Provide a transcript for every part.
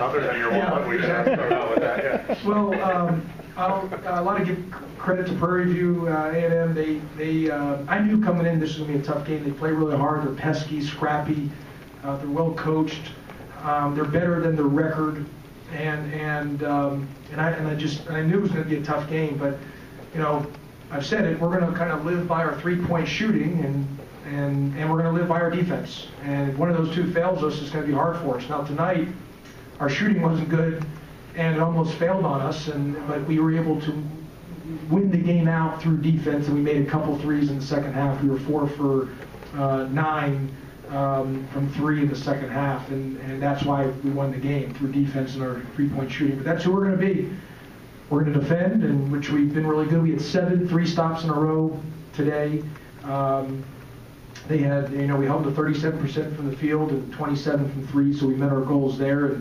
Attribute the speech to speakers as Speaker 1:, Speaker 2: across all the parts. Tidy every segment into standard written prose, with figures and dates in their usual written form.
Speaker 1: other than your wallet, we can start out with that. Yeah.
Speaker 2: Well, I want to give credit to Prairie View A&M. I knew coming in this was going to be a tough game. They play really hard. They're pesky, scrappy. They're well coached. They're better than their record. And I knew it was going to be a tough game. But I've said it. We're going to kind of live by our three-point shooting, and we're going to live by our defense. And if one of those two fails us, it's going to be hard for us. Now tonight, our shooting wasn't good, and it almost failed on us. But we were able to win the game out through defense, and we made a couple threes in the second half. We were 4 for 9 from 3 in the second half, and that's why we won the game through defense and our three-point shooting. But that's who we're going to be. We're going to defend, and which we've been really good. We had 7 3-stops in a row today. They had, we held to 37% from the field and 27 from 3, so we met our goals there.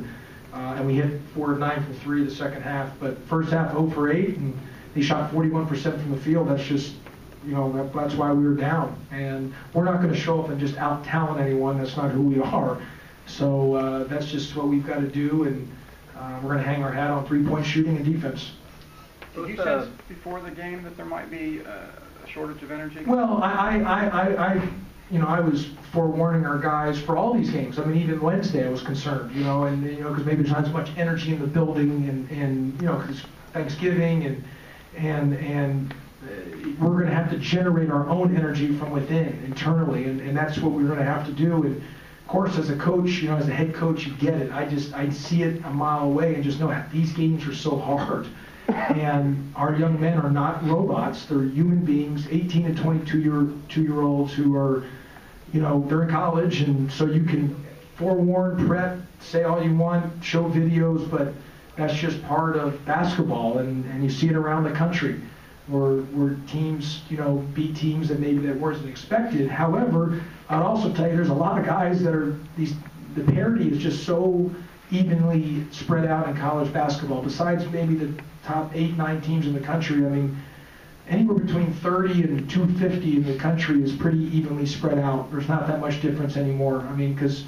Speaker 2: And we hit 4 of 9 from 3 the second half. But first half 0 for 8, and they shot 41% from the field. That's just, that's why we were down. And we're not going to show up and just out-talent anyone. That's not who we are. So that's just what we've got to do, and we're going to hang our hat on three-point shooting and defense.
Speaker 3: Did you sense before the game that there might be a shortage of energy?
Speaker 2: Well, I was forewarning our guys for all these games. I mean, even Wednesday I was concerned, because maybe there's not as much energy in the building, and because Thanksgiving, and we're going to have to generate our own energy from within, internally, and that's what we're going to have to do. And of course, as a coach, as a head coach, you get it. I see it a mile away and just know these games are so hard. And our young men are not robots. They're human beings, 18 and 22-year-olds who are, they're in college, and so you can forewarn, prep, say all you want, show videos, but that's just part of basketball, and you see it around the country where teams, beat teams that maybe that wasn't expected. However, I'd also tell you there's a lot of guys that are the parity is just so evenly spread out in college basketball. Besides maybe the top 8-9 teams in the country, I mean, anywhere between 30 and 250 in the country is pretty evenly spread out. There's not that much difference anymore. I mean, because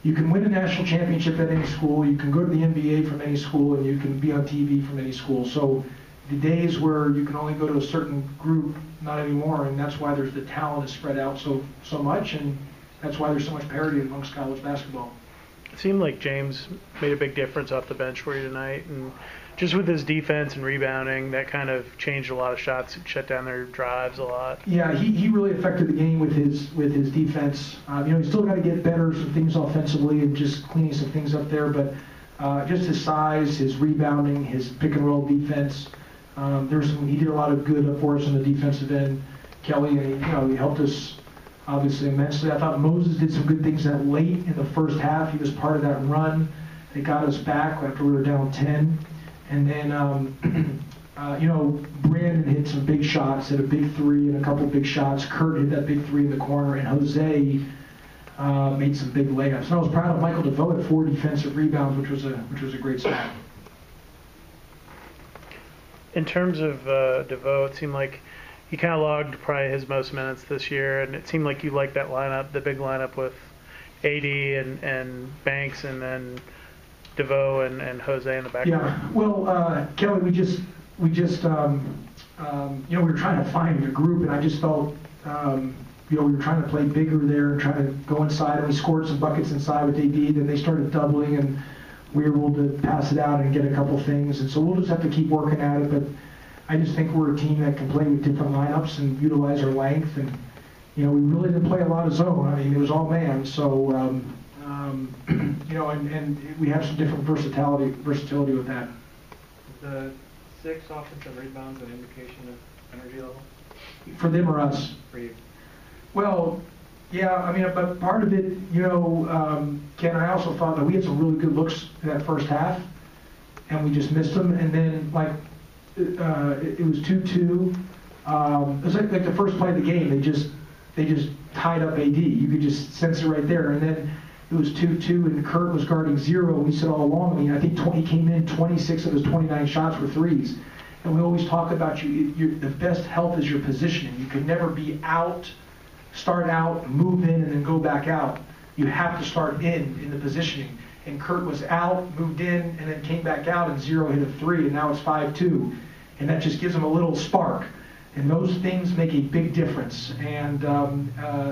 Speaker 2: you can win a national championship at any school, you can go to the NBA from any school, and you can be on TV from any school. So the days where you can only go to a certain group, not anymore, and that's why the talent is spread out so much, and that's why there's so much parity amongst college basketball.
Speaker 4: It seemed like James made a big difference off the bench for you tonight, and just with his defense and rebounding, that kind of changed a lot of shots, shut down their drives a lot.
Speaker 2: Yeah, he really affected the game with his defense. He's still got to get better some things offensively and just cleaning some things up there, but just his size, his rebounding, his pick and roll defense. He did a lot of good for us on the defensive end. Kelly, he helped us obviously immensely. I thought Moses did some good things that late in the first half. He was part of that run. They got us back after we were down 10. And then, Brandon hit some big shots, hit a big 3 and a couple big shots. Kurt hit that big 3 in the corner, and Jose made some big layups. And I was proud of Michael DeVoe at 4 defensive rebounds, which was a great stat.
Speaker 4: In terms of DeVoe, it seemed like he kind of logged probably his most minutes this year, and it seemed like you liked that lineup, the big lineup with AD and Banks, and then DeVoe and Jose in the back.
Speaker 2: Yeah, well, Kelly, we were trying to find a group, and I just felt, we were trying to play bigger there and trying to go inside, and we scored some buckets inside with AD. Then they started doubling, and we were able to pass it out and get a couple things. And so we'll just have to keep working at it. But I just think we're a team that can play with different lineups and utilize our length. And we really didn't play a lot of zone. I mean, it was all man. So and we have some different versatility with that.
Speaker 5: The 6 offensive rebounds an indication of energy level?
Speaker 2: For them or us?
Speaker 5: For you.
Speaker 2: Well, yeah, I mean, but part of it, Ken, I also thought that we had some really good looks in that first half, and we just missed them. And then, it was 2-2. It was like the first play of the game. They just tied up AD. You could just sense it right there. And then it was 2-2, and Kurt was guarding 0. We said all along, I mean, I think he came in 26 of his 29 shots were threes. And we always talk about the best health is your positioning. You can never be start out, move in, and then go back out. You have to start in the positioning. and Kurt was out, moved in, and then came back out, and Zero hit a 3, and now it's 5-2. And that just gives them a little spark. And those things make a big difference. And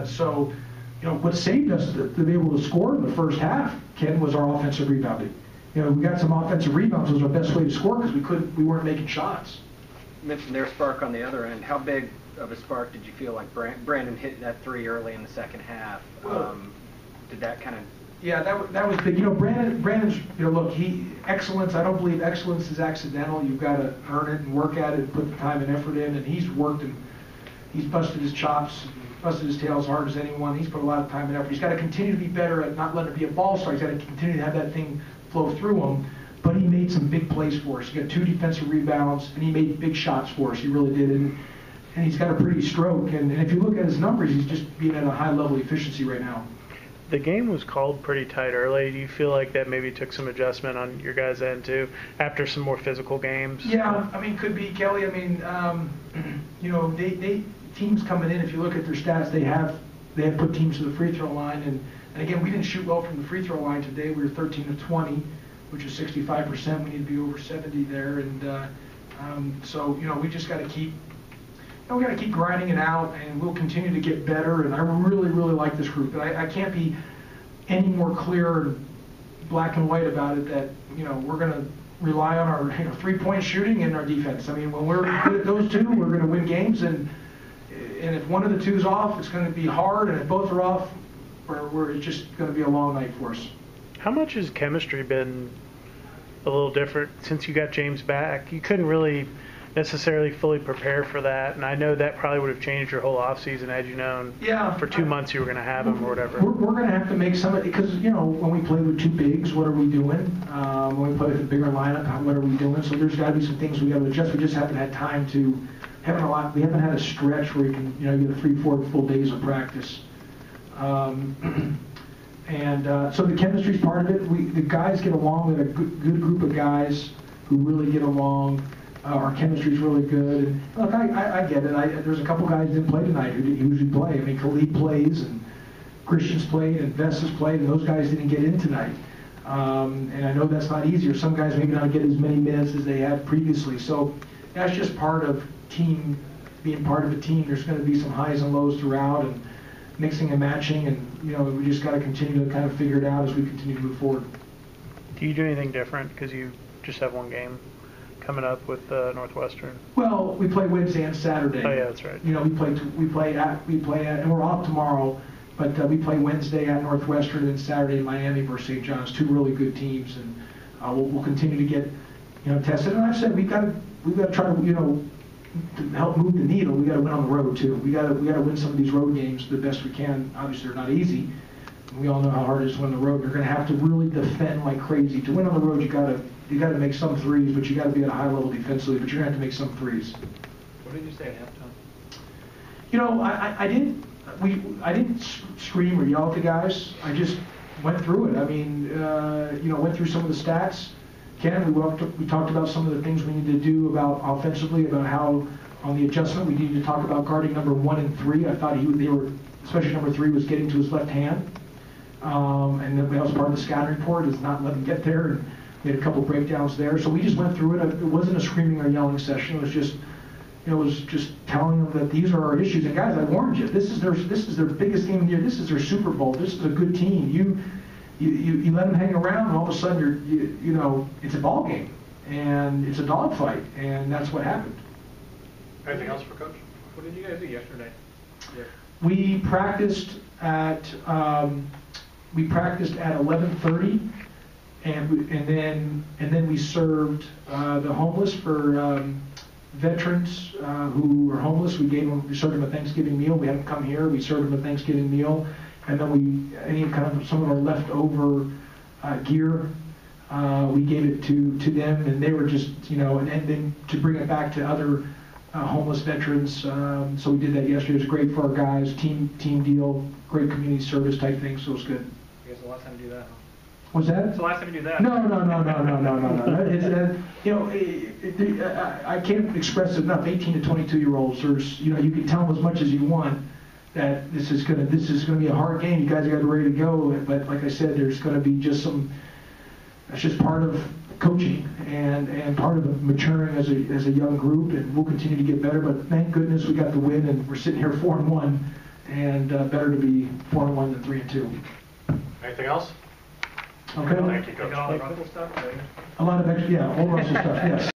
Speaker 2: so, you know, what saved us to be able to score in the first half, Ken, was our offensive rebounding. You know, we got some offensive rebounds. It was our best way to score because we weren't making shots.
Speaker 6: You mentioned their spark on the other end. How big of a spark did you feel like Brandon hit that 3 early in the second half? Did that kind of...
Speaker 2: Yeah, that was big. You know, Brandon's, you know, look, excellence, I don't believe excellence is accidental. You've got to earn it and work at it and put the time and effort in. And he's worked and he's busted his chops, busted his tail as hard as anyone. He's put a lot of time and effort. He's got to continue to be better at not letting it be a ball star. He's got to continue to have that thing flow through him. But he made some big plays for us. He got 2 defensive rebounds, and he made big shots for us. He really did. And he's got a pretty stroke. And if you look at his numbers, he's just being at a high level of efficiency right now.
Speaker 4: The game was called pretty tight early. Do you feel like that maybe took some adjustment on your guys' end too, after some more physical games?
Speaker 2: Yeah, I mean, could be, Kelly. I mean, you know, they teams coming in. If you look at their stats, they have put teams to the free throw line, and again, we didn't shoot well from the free throw line today. We were 13 of 20, which is 65%. We need to be over 70 there, and so you know, we just got to keep. We got to keep grinding it out, and we'll continue to get better. And I really, really like this group. And I can't be any more clear and black and white about it that, you know, we're going to rely on our, you know, 3-point shooting and our defense. I mean, when we're good at those two, we're going to win games. And if one of the two's off, it's going to be hard. And if both are off, it's just going to be a long night for us.
Speaker 4: How much has chemistry been a little different since you got James back? You couldn't really necessarily fully prepare for that, and I know that probably would have changed your whole offseason had you known for 2 months you were going to have him or whatever.
Speaker 2: We're going to have to make some of it, because, you know, when we play with 2 bigs, what are we doing? When we play with a bigger lineup, what are we doing? So there's got to be some things we got to adjust. We just haven't had time to, we haven't had a stretch where you can, you know, get 3-4 full days of practice. So the chemistry's part of it. The guys get along. We have a good group of guys who really get along. Our chemistry's really good. And look, I get it. There's a couple guys that didn't play tonight who didn't usually play. I mean, Khalid plays, and Christian's played, and Vesta's played, and those guys didn't get in tonight. And I know that's not easier. Some guys maybe not get as many minutes as they had previously. So that's just part of being part of a team. There's going to be some highs and lows throughout, and mixing and matching, and you know, we just got to continue to kind of figure it out as we continue to move forward.
Speaker 4: Do you do anything different because you just have one game coming up with Northwestern?
Speaker 2: Well, we play Wednesday and Saturday.
Speaker 4: Oh yeah, that's right.
Speaker 2: You know, we play at, and we're off tomorrow, but we play Wednesday at Northwestern and Saturday in Miami versus St. John's. 2 really good teams, and we'll continue to get, you know, tested. And I've said we've got to try to, you know, to help move the needle. We got to win on the road too. We got to win some of these road games the best we can. Obviously, they're not easy. We all know how hard it is to win the road. You're going to have to really defend like crazy. To win on the road, you got to make some threes, but you got to be at a high level defensively. But you're going to have to make some threes.
Speaker 5: What did you say at halftime?
Speaker 2: You know, I didn't scream or yell at the guys. I just went through it. I mean, you know, went through some of the stats. Ken, we talked about some of the things we need to do about offensively, about how on the adjustment we needed to talk about guarding number 1 and 3. I thought they were, especially number 3, was getting to his left hand. And that was part of the scouting report, is not let him get there. And we had a couple breakdowns there. So we just went through it. It wasn't a screaming or yelling session. It was just, you know, telling them that these are our issues. And guys, I warned you. This is their biggest game of the year. This is their Super Bowl. This is a good team. You let them hang around, and all of a sudden you know, it's a ball game, and it's a dogfight, and that's what happened.
Speaker 1: Anything else for Coach?
Speaker 5: What did you guys do yesterday? Yeah.
Speaker 2: We practiced at 11:30, and then we served the homeless for veterans who were homeless. We served them a Thanksgiving meal. We had them come here. We served them a Thanksgiving meal. And then some of our leftover gear, we gave it to them, and they were just, you know, and then to bring it back to other homeless veterans. So we did that yesterday. It was great for our guys, team deal, great community service type thing. So it was good.
Speaker 5: I guess the last time you do that, huh?
Speaker 2: Was that?
Speaker 5: It's the last time you do that.
Speaker 2: No. It's, you know, I can't express it enough. 18 to 22-year-olds. There's, you know, you can tell them as much as you want that this is gonna be a hard game. You guys got to be ready to go. But like I said, there's going to be just some that's just part of coaching and part of maturing as a young group, and we'll continue to get better. But thank goodness we got the win, and we're sitting here 4-1, and better to be 4-1 than 3-2.
Speaker 1: Anything else?
Speaker 2: Okay.
Speaker 1: Thank you, Coach.
Speaker 5: All the Russell stuff, right?
Speaker 2: A lot of extra, yeah, all Russell stuff, yes.